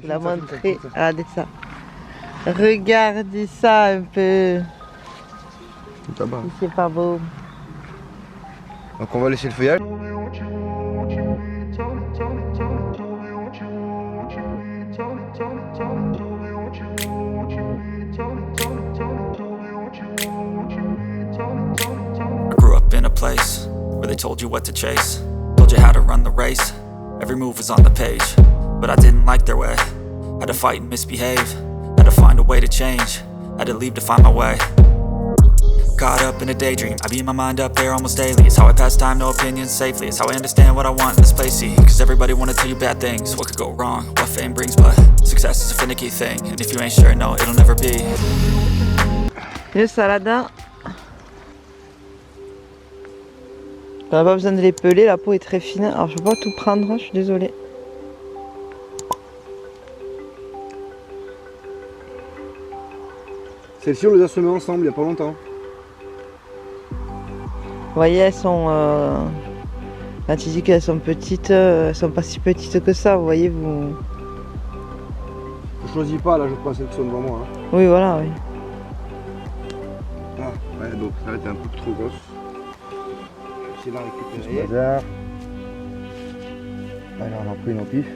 La montrer, regardez ça. Regardez ça un peu. C'est pas beau. Donc on va laisser le feuillage. I grew up in a place where they told you what to chase, told you how to run the race, every move was on the page, but I didn't like their way, had to fight and misbehave, had to find a way to change, had to leave to find my way. Caught up in a daydream, I beat my mind up there almost daily. It's how I pass time, no opinions safely. It's how I understand what I want in this place, see. Cause everybody wanna tell you bad things, what could go wrong, what fame brings. But success is a finicky thing, and if you ain't sure, no, it'll never be. Le salada. On n'a pas besoin de les peler, la peau est très fine. Alors je peux pas tout prendre, je suis désolée. Celles-ci on les a semées ensemble il n'y a pas longtemps. Vous voyez, elles sont... Quand tu dis qu'elles sont petites, elles sont pas si petites que ça, vous voyez, vous... Je choisis pas, là je prends celles qui sont devant moi. Hein. Oui, voilà, oui. Ah, ouais, donc ça va être un peu trop grosse. Je vais essayer de la récupérer. Allez, on en a pris une au pif.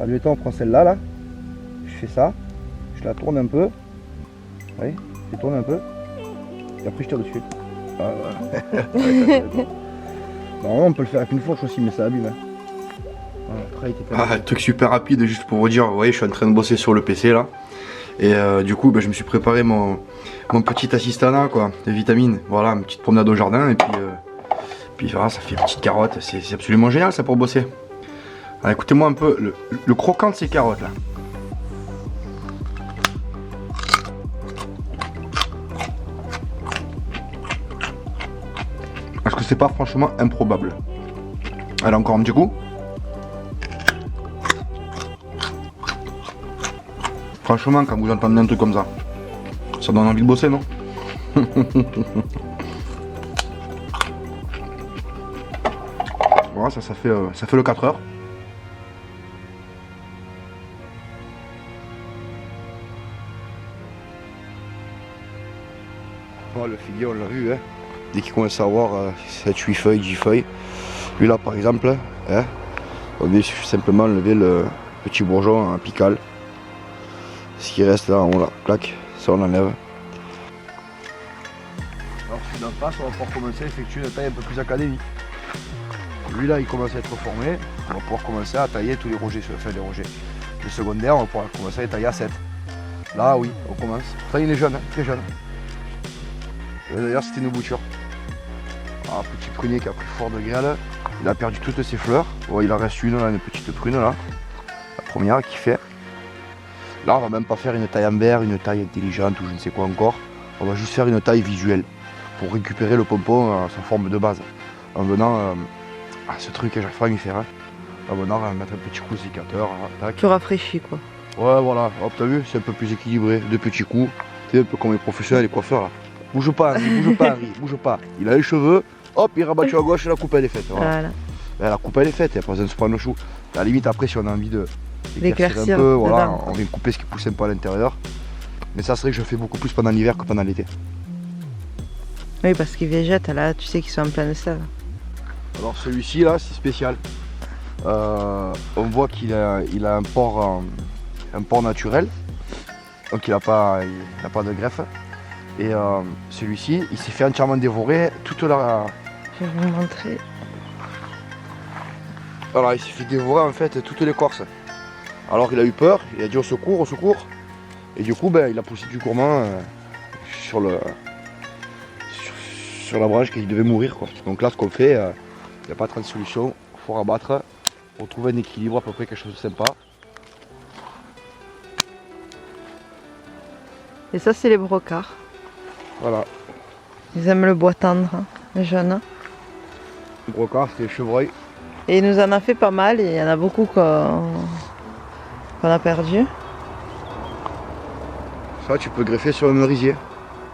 Admettons, on prend celle-là, là. Je fais ça, je la tourne un peu. Oui, je tourne un peu. Et après je tire dessus. Ah, voilà. Normalement on peut le faire avec une fourche aussi, mais ça abîme. Hein. Voilà, truc super rapide, juste pour vous dire, vous voyez, je suis en train de bosser sur le PC là. Et du coup, je me suis préparé mon petit assistana, quoi, de vitamines. Voilà, une petite promenade au jardin. Et puis voilà, ça fait une petite carotte. C'est absolument génial ça pour bosser. Alors écoutez-moi un peu le croquant de ces carottes là. Parce que c'est pas franchement improbable. Allez, encore un petit coup. Franchement, quand vous entendez un truc comme ça, ça donne envie de bosser, non? Voilà, ça fait le 4 heures. Oh, le figuier, on l'a vu, hein. Dès qu'il commence à avoir 7-8 feuilles, 10 feuilles. Lui là par exemple, hein, on vient simplement enlever le petit bourgeon apical. Ce qui reste là en haut là, clac, ça on enlève. Alors celui d'en face, on va pouvoir commencer à effectuer une taille un peu plus académique. Lui là il commence à être formé, on va pouvoir commencer à tailler tous les rogers, enfin les rogers. Les secondaires, on va pouvoir commencer à les tailler à 7. Là oui, on commence. Ça il est jeune, hein, très jeune. D'ailleurs c'était une bouture. Un petit prunier qui a pris fort de grêle, il a perdu toutes ses fleurs. Bon, il en reste une là, une petite prune là, la première qui fait. Là on va même pas faire une taille en verre, une taille intelligente ou je ne sais quoi encore. On va juste faire une taille visuelle pour récupérer le pompon à sa forme de base. En venant à ce truc à chaque fois il fait, hein. En venant à mettre un petit coup de sécateur. Tu rafraîchis quoi. Ouais voilà, hop t'as vu, c'est un peu plus équilibré, deux petits coups. C'est un peu comme les professionnels, les coiffeurs là. Bouge pas Henri, bouge pas Henri, bouge pas. Il a les cheveux, hop, il rabattu à gauche et la coupe elle est faite. Voilà. Ben, la coupe elle est faite, il n'y a pas besoin de se prendre le chou. À la limite après si on a envie de l'éclaircir un peu, voilà, on vient couper ce qui pousse un peu à l'intérieur. Mais ça serait que je fais beaucoup plus pendant l'hiver que pendant l'été. Oui parce qu'ils végètent là, tu sais qu'ils sont en plein de sel. Alors celui-ci là c'est spécial. On voit qu'il a un port naturel. Donc il n'a pas de greffe. Et celui-ci, il s'est fait entièrement dévorer toute la... Je vais vous montrer. Voilà, il s'est fait dévorer en fait toutes les corses. Alors il a eu peur, il a dit au secours, au secours. Et du coup, il a poussé du gourmand sur la branche qu'il devait mourir, quoi. Donc là, ce qu'on fait, il n'y a pas trop de solution. Il faut rabattre pour trouver un équilibre, à peu près quelque chose de sympa. Et ça, c'est les brocards. Voilà. Ils aiment le bois tendre, hein, les jeunes. Le brocard, c'est les chevreuils. Et il nous en a fait pas mal et il y en a beaucoup qu'on a perdu. Ça, tu peux greffer sur le merisier.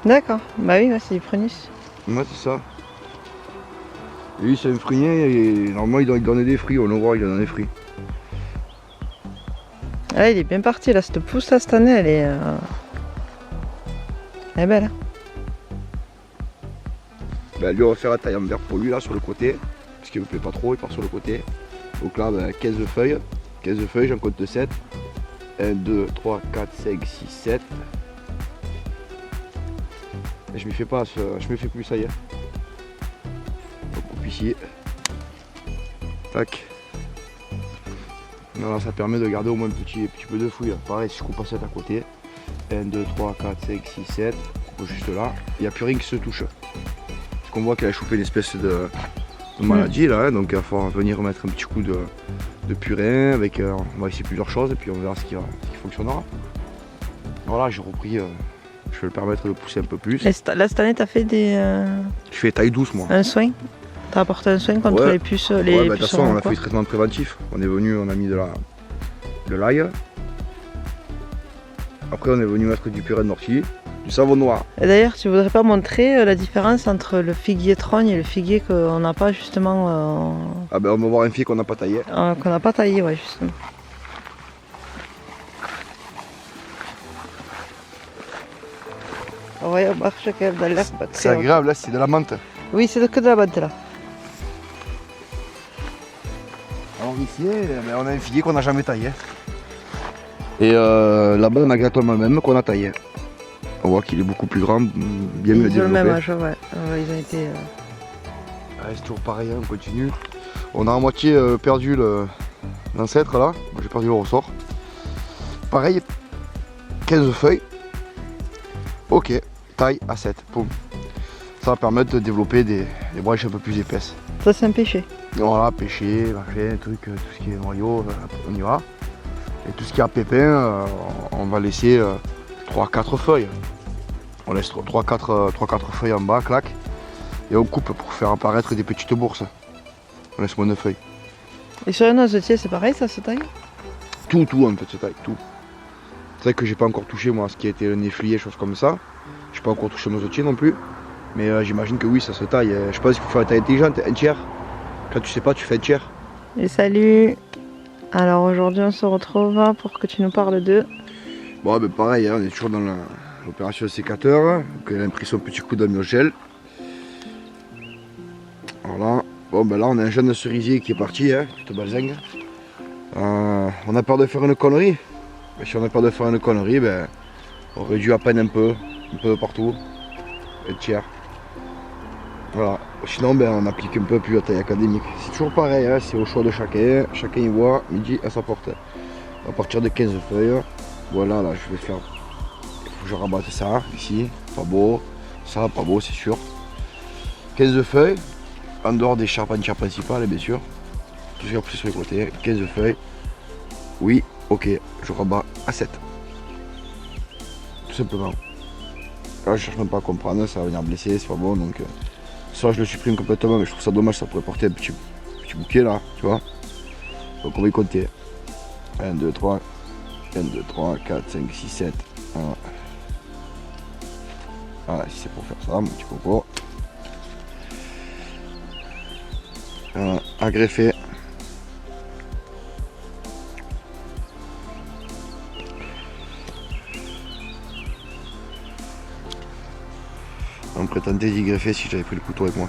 D'accord, bah oui, ouais, c'est du prunus. Ouais, c'est ça. Lui c'est un fruitier et normalement il donne des fruits, on le voit, il donne des fruits. Ah, il est bien parti là, cette pousse là cette année elle est belle. Hein. Ben, lui on va faire la taille en vert pour lui là sur le côté, parce qu'il me plaît pas trop, il part sur le côté. Donc là ben, 15 feuilles, j'en compte 7. 1, 2, 3, 4, 5, 6, 7. Et je me fais pas, je me fais plus, ça y est. On coupe ici. Tac. Voilà, ça permet de garder au moins un petit peu de fouille. Pareil, si je coupe à 7 à côté. 1, 2, 3, 4, 5, 6, 7. On coupe juste là. Il n'y a plus rien qui se touche. Parce qu'on voit qu'elle a chopé une espèce de maladie là. Hein, donc il va falloir venir mettre un petit coup de purin. Avec, on va essayer plusieurs choses et puis on verra ce qui fonctionnera. Voilà, j'ai repris. Je vais le permettre de pousser un peu plus. Et là cette année t'as fait des. Je fais taille douce moi. Un soin. T'as apporté un soin contre les puces. Les ouais, bah, de toute façon on a fait du traitement préventif. On est venu, on a mis de l'ail. Après on est venu mettre du purée de mortier, du savon noir. Et d'ailleurs tu voudrais pas montrer la différence entre le figuier trogne et le figuier qu'on n'a pas justement. Ah ben on va voir un figuier qu'on n'a pas taillé. Qu'on n'a pas taillé, ouais justement. Ouais, on marche quand même dans l'herbe. C'est agréable, là c'est de la menthe. Oui, c'est que de la menthe là. Alors ici, ben, on a un figuier qu'on n'a jamais taillé. Et là-bas on a exactement le même qu'on a taillé. On voit qu'il est beaucoup plus grand, bien mieux développé. Ils ont le même âge, ouais. Ils ont été... Ouais, c'est toujours pareil, hein, on continue. On a à moitié perdu l'ancêtre là, j'ai perdu le ressort. Pareil, 15 feuilles. Ok, taille à 7, poum. Ça va permettre de développer des branches un peu plus épaisses. Ça c'est un péché. Voilà, pêcher, machin, truc, tout ce qui est noyau, on y va. Et tout ce qui est à pépins, on va laisser 3-4 feuilles. On laisse 3-4 feuilles en bas, clac. Et on coupe pour faire apparaître des petites bourses. On laisse moins de feuilles. Et sur un noisetier c'est pareil, ça se taille? Tout en fait se taille, tout. C'est vrai que j'ai pas encore touché moi ce qui a été le néflier, choses comme ça. J'ai pas encore touché le noisetier non plus. Mais j'imagine que oui, ça se taille. Je pense qu'il faut faire une taille intelligente, un tiers. Quand tu sais pas, tu fais un tiers. Et salut. Alors aujourd'hui on se retrouve pour que tu nous parles de... Bon ben pareil, hein, on est toujours dans l'opération sécateur. Donc elle a pris son petit coup d'amiogel. Voilà. Bon ben là on a un jeune cerisier qui est parti, hein, toute balzingue. On a peur de faire une connerie. Mais si on a peur de faire une connerie, ben on réduit à peine un peu partout. Un tiers. Voilà. Sinon ben on applique un peu plus la taille académique. C'est toujours pareil, hein, c'est au choix de chacun. Chacun y voit midi à sa porte. À partir de 15 feuilles. Voilà, là je vais faire. Il faut que je rabatte ça ici. Pas beau. Ça pas beau, c'est sûr. 15 feuilles. En dehors des charpentières principales, bien sûr. Tout ce qu'il y a plus sur les côtés. 15 feuilles. Oui, ok. Je rabats à 7. Tout simplement. Là je cherche même pas à comprendre, ça va venir blesser, c'est pas bon donc. Ça je le supprime complètement, mais je trouve ça dommage, ça pourrait porter un petit bouquet là, tu vois. Donc on va y compter. 1, 2, 3, 1, 2, 3, 4, 5, 6, 7. Voilà. Voilà, si c'est pour faire ça, mon petit coco. Voilà, à greffer. On prétendait d'y greffer si j'avais pris le couteau avec moi.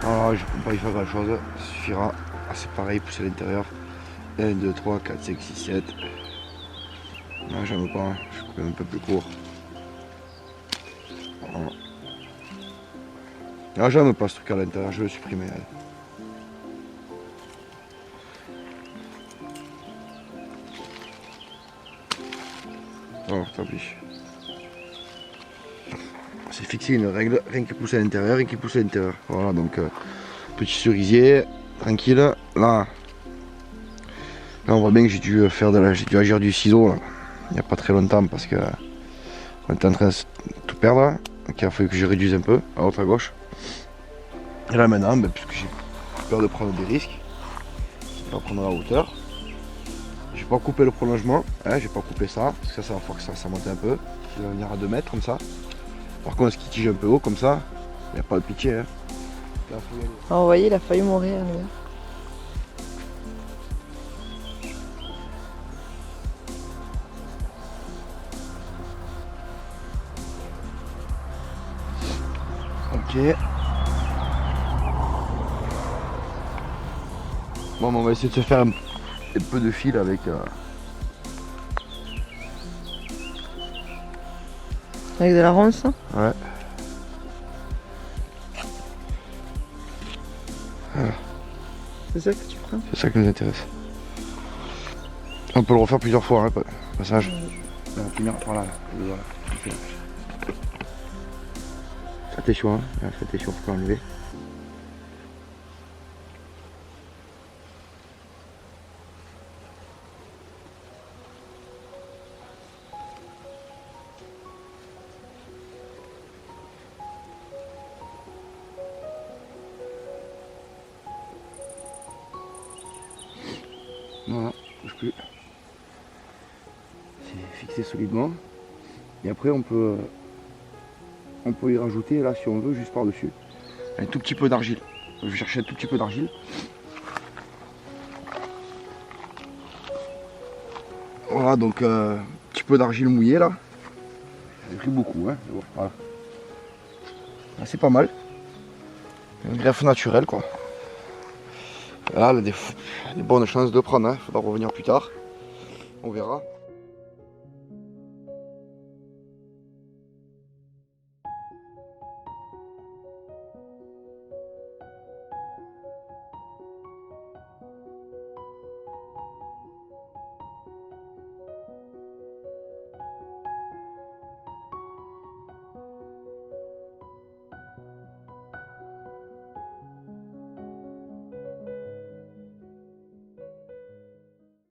Alors je ne peux pas y faire grand chose, ça suffira. Ah, c'est pareil, pousser à l'intérieur. 1, 2, 3, 4, 5, 6, 7. Non, j'en veux pas, je coupe un peu plus court. Voilà. Ah, j'aime pas ce truc à l'intérieur, je vais le supprimer. Alors, tant pis. C'est fixé une règle, rien qui pousse à l'intérieur, rien qui pousse à l'intérieur. Voilà, donc petit cerisier, tranquille. Là on voit bien que j'ai dû agir du ciseau là, il n'y a pas très longtemps parce que on était en train de tout perdre. Donc il a fallu que je réduise un peu à droite à gauche. Et là maintenant, puisque j'ai peur de prendre des risques, je vais prendre la hauteur. J'ai pas coupé le prolongement, hein, j'ai pas coupé ça, parce que ça va falloir que ça monte un peu. Il va venir à 2 mètres comme ça. Par contre, ce qui tige un peu haut comme ça, il n'y a pas de pitié. Hein. Là, faut y aller. Ah, vous voyez, il a failli mourir. Lui. Ok. Bon, on va essayer de se faire un peu de fil avec. Avec de la ronce. Ouais. C'est ça que tu prends? C'est ça qui nous intéresse. On peut le refaire plusieurs fois, hein, passage. On va finir par là. Voilà. Ça t'est chaud, hein? Ça t'est chaud, faut pas enlever. Voilà, bouge plus. C'est fixé solidement. Et après on peut y rajouter là si on veut juste par dessus un tout petit peu d'argile. Je vais chercher un tout petit peu d'argile. Voilà, donc un petit peu d'argile mouillée là. J'ai pris beaucoup, hein. Voilà. Là, c'est pas mal. Une greffe naturelle quoi. Là, elle a des bonnes chances de prendre, hein. Faudra revenir plus tard. On verra.